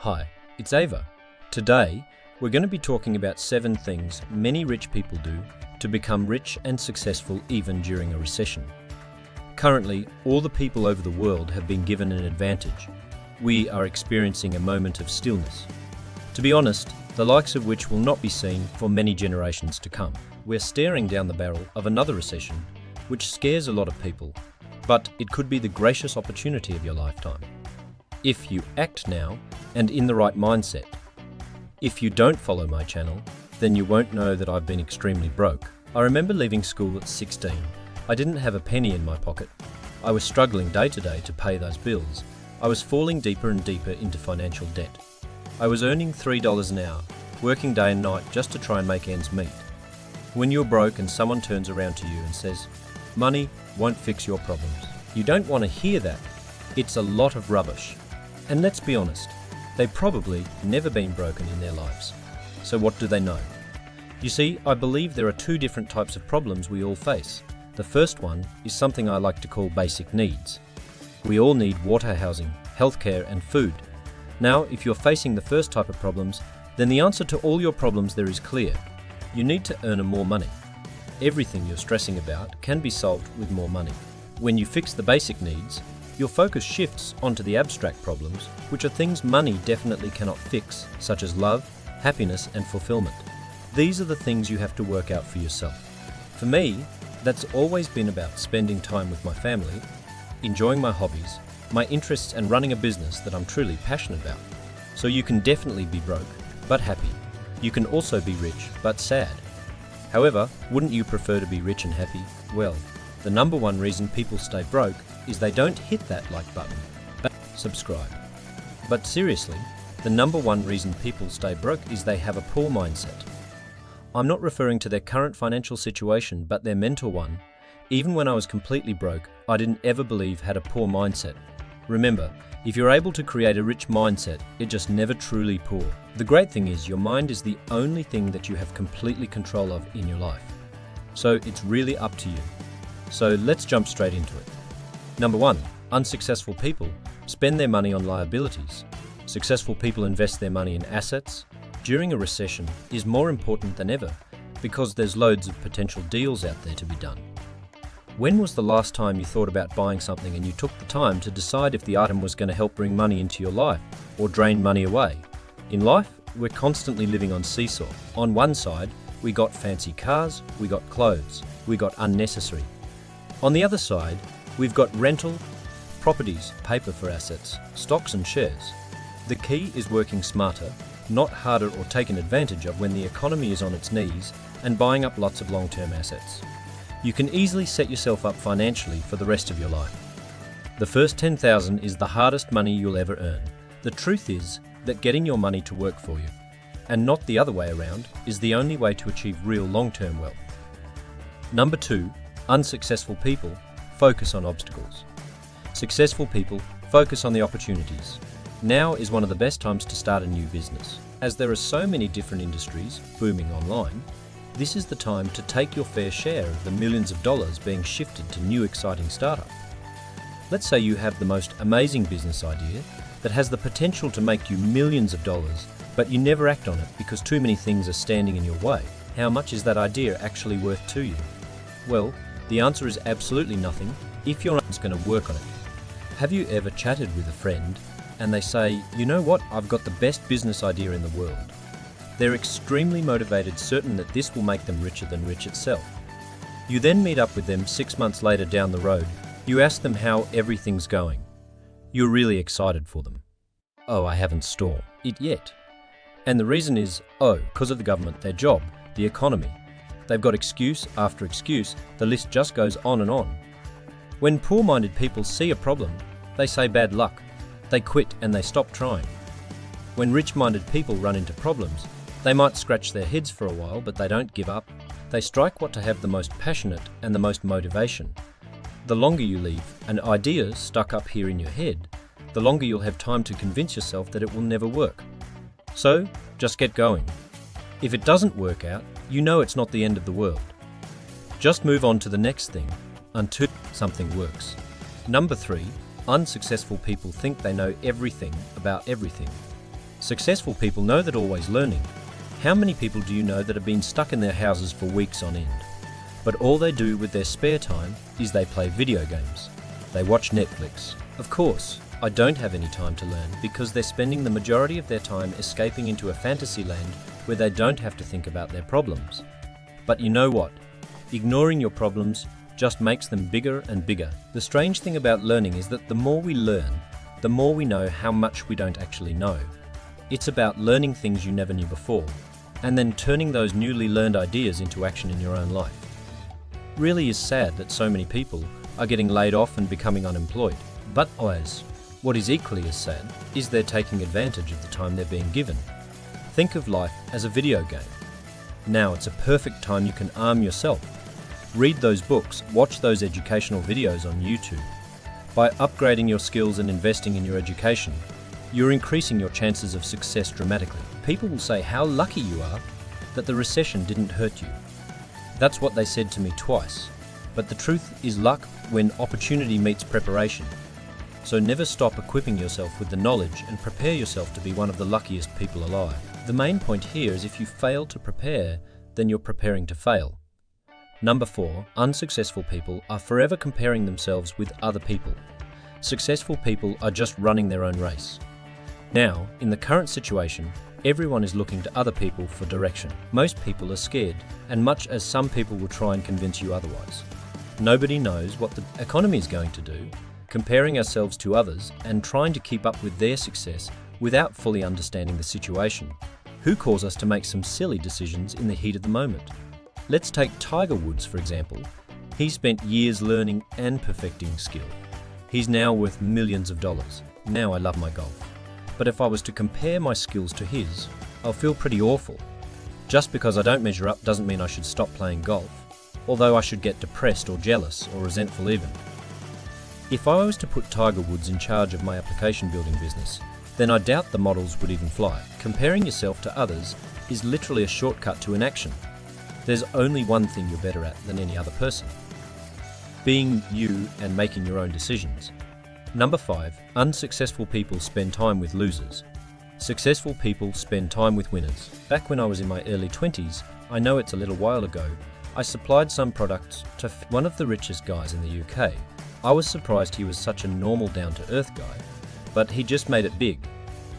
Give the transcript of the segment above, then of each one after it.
Hi, it's Ava. Today, we're going to be talking about 7 things many rich people do to become rich and successful even during a recession. Currently, all the people over the world have been given an advantage. We are experiencing a moment of stillness. To be honest, the likes of which will not be seen for many generations to come. We're staring down the barrel of another recession, which scares a lot of people, but it could be the gracious opportunity of your lifetime. If you act now and in the right mindset. If you don't follow my channel, then you won't know that I've been extremely broke. I remember leaving school at 16. I didn't have a penny in my pocket. I was struggling day to day to pay those bills. I was falling deeper and deeper into financial debt. I was earning $3 an hour, working day and night just to try and make ends meet. When you're broke and someone turns around to you and says, "Money won't fix your problems," you don't want to hear that. It's a lot of rubbish. And let's be honest, they've probably never been broken in their lives. So what do they know? You see, I believe there are 2 different types of problems we all face. The first one is something I like to call basic needs. We all need water, housing, healthcare, and food. Now, if you're facing the first type of problems, then the answer to all your problems there is clear. You need to earn more money. Everything you're stressing about can be solved with more money. When you fix the basic needs, your focus shifts onto the abstract problems, which are things money definitely cannot fix, such as love, happiness, and fulfillment. These are the things you have to work out for yourself. For me, that's always been about spending time with my family, enjoying my hobbies, my interests, and running a business that I'm truly passionate about. So you can definitely be broke, but happy. You can also be rich, but sad. However, wouldn't you prefer to be rich and happy? Well, the number one reason people stay broke is they don't hit that like button, but subscribe. But seriously, the number one reason people stay broke is they have a poor mindset. I'm not referring to their current financial situation, but their mental one. Even when I was completely broke, I didn't ever believe had a poor mindset. Remember, if you're able to create a rich mindset, it just never truly poor. The great thing is your mind is the only thing that you have completely control of in your life. So it's really up to you. So let's jump straight into it. Number 1, unsuccessful people spend their money on liabilities. Successful people invest their money in assets. During a recession is more important than ever because there's loads of potential deals out there to be done. When was the last time you thought about buying something and you took the time to decide if the item was going to help bring money into your life or drain money away? In life, we're constantly living on seesaw. On one side, we got fancy cars, we got clothes, we got unnecessary. On the other side, we've got rental, properties, paper for assets, stocks and shares. The key is working smarter, not harder or taken advantage of when the economy is on its knees and buying up lots of long-term assets. You can easily set yourself up financially for the rest of your life. The first $10,000 is the hardest money you'll ever earn. The truth is that getting your money to work for you, and not the other way around, is the only way to achieve real long-term wealth. Number 2, unsuccessful people focus on obstacles. Successful people focus on the opportunities. Now is one of the best times to start a new business. As there are so many different industries booming online, this is the time to take your fair share of the millions of dollars being shifted to new exciting startups. Let's say you have the most amazing business idea that has the potential to make you millions of dollars, but you never act on it because too many things are standing in your way. How much is that idea actually worth to you? Well, the answer is absolutely nothing if you're not going to work on it. Have you ever chatted with a friend and they say, "You know what, I've got the best business idea in the world." They're extremely motivated, certain that this will make them richer than rich itself. You then meet up with them 6 months later down the road. You ask them how everything's going. You're really excited for them. "Oh, I haven't stormed it yet." And the reason is, because of the government, their job, the economy. They've got excuse after excuse, the list just goes on and on. When poor-minded people see a problem, they say bad luck. They quit and they stop trying. When rich-minded people run into problems, they might scratch their heads for a while, but they don't give up. They strike what to have the most passionate and the most motivation. The longer you leave an idea stuck up here in your head, the longer you'll have time to convince yourself that it will never work. So, just get going. If it doesn't work out, you know it's not the end of the world. Just move on to the next thing until something works. Number 3, unsuccessful people think they know everything about everything. Successful people know that always learning. How many people do you know that have been stuck in their houses for weeks on end? But all they do with their spare time is they play video games. They watch Netflix. Of course, I don't have any time to learn because they're spending the majority of their time escaping into a fantasy land where they don't have to think about their problems. But you know what? Ignoring your problems just makes them bigger and bigger. The strange thing about learning is that the more we learn, the more we know how much we don't actually know. It's about learning things you never knew before, and then turning those newly learned ideas into action in your own life. Really is sad that so many people are getting laid off and becoming unemployed. But what is equally as sad is they're taking advantage of the time they're being given. Think of life as a video game. Now it's a perfect time you can arm yourself. Read those books, watch those educational videos on YouTube. By upgrading your skills and investing in your education, you're increasing your chances of success dramatically. People will say how lucky you are that the recession didn't hurt you. That's what they said to me twice. But the truth is luck when opportunity meets preparation. So never stop equipping yourself with the knowledge and prepare yourself to be one of the luckiest people alive. The main point here is if you fail to prepare, then you're preparing to fail. Number 4, unsuccessful people are forever comparing themselves with other people. Successful people are just running their own race. Now, in the current situation, everyone is looking to other people for direction. Most people are scared, and much as some people will try and convince you otherwise. Nobody knows what the economy is going to do, comparing ourselves to others and trying to keep up with their success without fully understanding the situation. Who calls us to make some silly decisions in the heat of the moment? Let's take Tiger Woods, for example. He spent years learning and perfecting skill. He's now worth millions of dollars. Now I love my golf. But if I was to compare my skills to his, I'll feel pretty awful. Just because I don't measure up doesn't mean I should stop playing golf, although I should get depressed or jealous or resentful even. If I was to put Tiger Woods in charge of my application building business, then I doubt the models would even fly. Comparing yourself to others is literally a shortcut to inaction. There's only one thing you're better at than any other person: being you and making your own decisions. Number 5, unsuccessful people spend time with losers. Successful people spend time with winners. Back when I was in my early 20s, I know it's a little while ago, I supplied some products to one of the richest guys in the UK. I was surprised he was such a normal, down-to-earth guy, but he just made it big.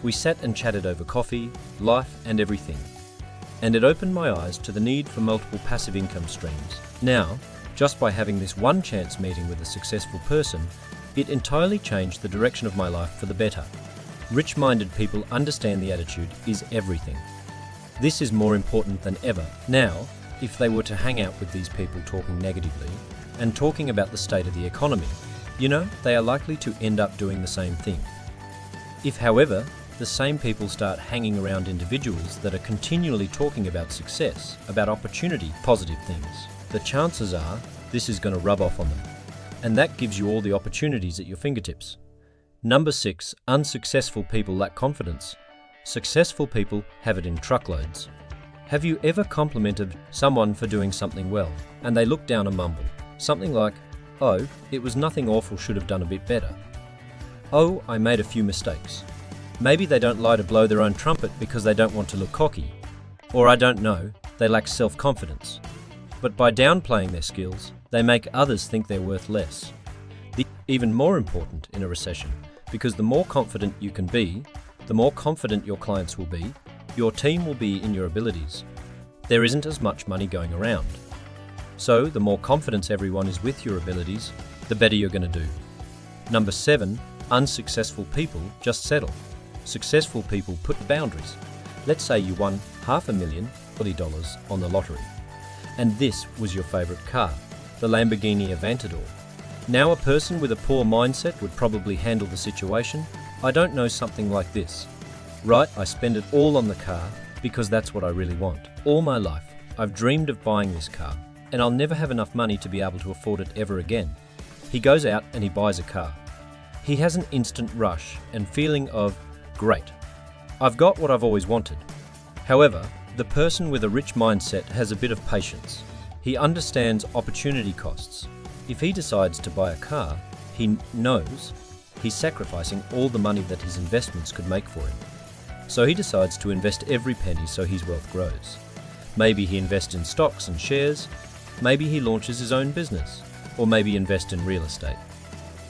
We sat and chatted over coffee, life and everything. And it opened my eyes to the need for multiple passive income streams. Now, just by having this one chance meeting with a successful person, it entirely changed the direction of my life for the better. Rich-minded people understand the attitude is everything. This is more important than ever. Now, if they were to hang out with these people talking negatively and talking about the state of the economy, they are likely to end up doing the same thing. If, however, the same people start hanging around individuals that are continually talking about success, about opportunity, positive things, the chances are this is going to rub off on them. And that gives you all the opportunities at your fingertips. Number 6, unsuccessful people lack confidence. Successful people have it in truckloads. Have you ever complimented someone for doing something well, and they look down and mumble? Something like, "Oh, it was nothing awful, should have done a bit better." "Oh, I made a few mistakes." Maybe they don't like to blow their own trumpet because they don't want to look cocky. Or I don't know, they lack self-confidence. But by downplaying their skills, they make others think they're worth less. Even more important in a recession, because the more confident you can be, the more confident your clients will be, your team will be in your abilities. There isn't as much money going around. So the more confidence everyone is with your abilities, the better you're going to do. Number 7, unsuccessful people just settle. Successful people put boundaries. Let's say you won $500,000 on the lottery, and this was your favourite car, the Lamborghini Aventador. Now a person with a poor mindset would probably handle the situation. I don't know, something like this. Right, I spend it all on the car because that's what I really want. All my life, I've dreamed of buying this car, and I'll never have enough money to be able to afford it ever again. He goes out and he buys a car. He has an instant rush and feeling of, great, I've got what I've always wanted. However, the person with a rich mindset has a bit of patience. He understands opportunity costs. If he decides to buy a car, he knows he's sacrificing all the money that his investments could make for him. So he decides to invest every penny so his wealth grows. Maybe he invests in stocks and shares, maybe he launches his own business, or maybe invest in real estate.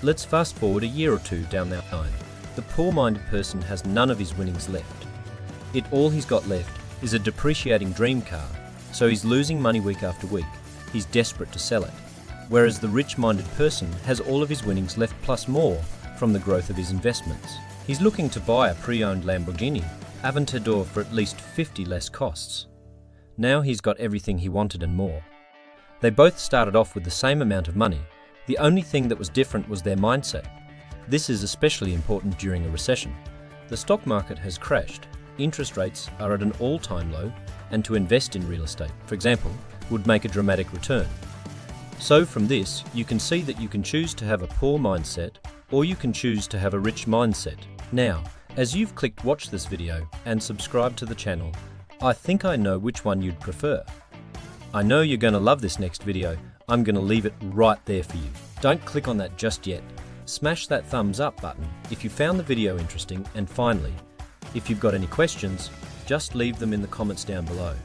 Let's fast forward a year or two down the line. The poor-minded person has none of his winnings left. All he's got left is a depreciating dream car, so he's losing money week after week. He's desperate to sell it. Whereas the rich-minded person has all of his winnings left plus more from the growth of his investments. He's looking to buy a pre-owned Lamborghini Aventador for at least 50 less costs. Now he's got everything he wanted and more. They both started off with the same amount of money. The only thing that was different was their mindset. This is especially important during a recession. The stock market has crashed, interest rates are at an all-time low, and to invest in real estate, for example, would make a dramatic return. So from this, you can see that you can choose to have a poor mindset, or you can choose to have a rich mindset. Now, as you've clicked watch this video and subscribe to the channel, I think I know which one you'd prefer. I know you're going to love this next video. I'm going to leave it right there for you. Don't click on that just yet. Smash that thumbs up button if you found the video interesting, and finally, if you've got any questions, just leave them in the comments down below.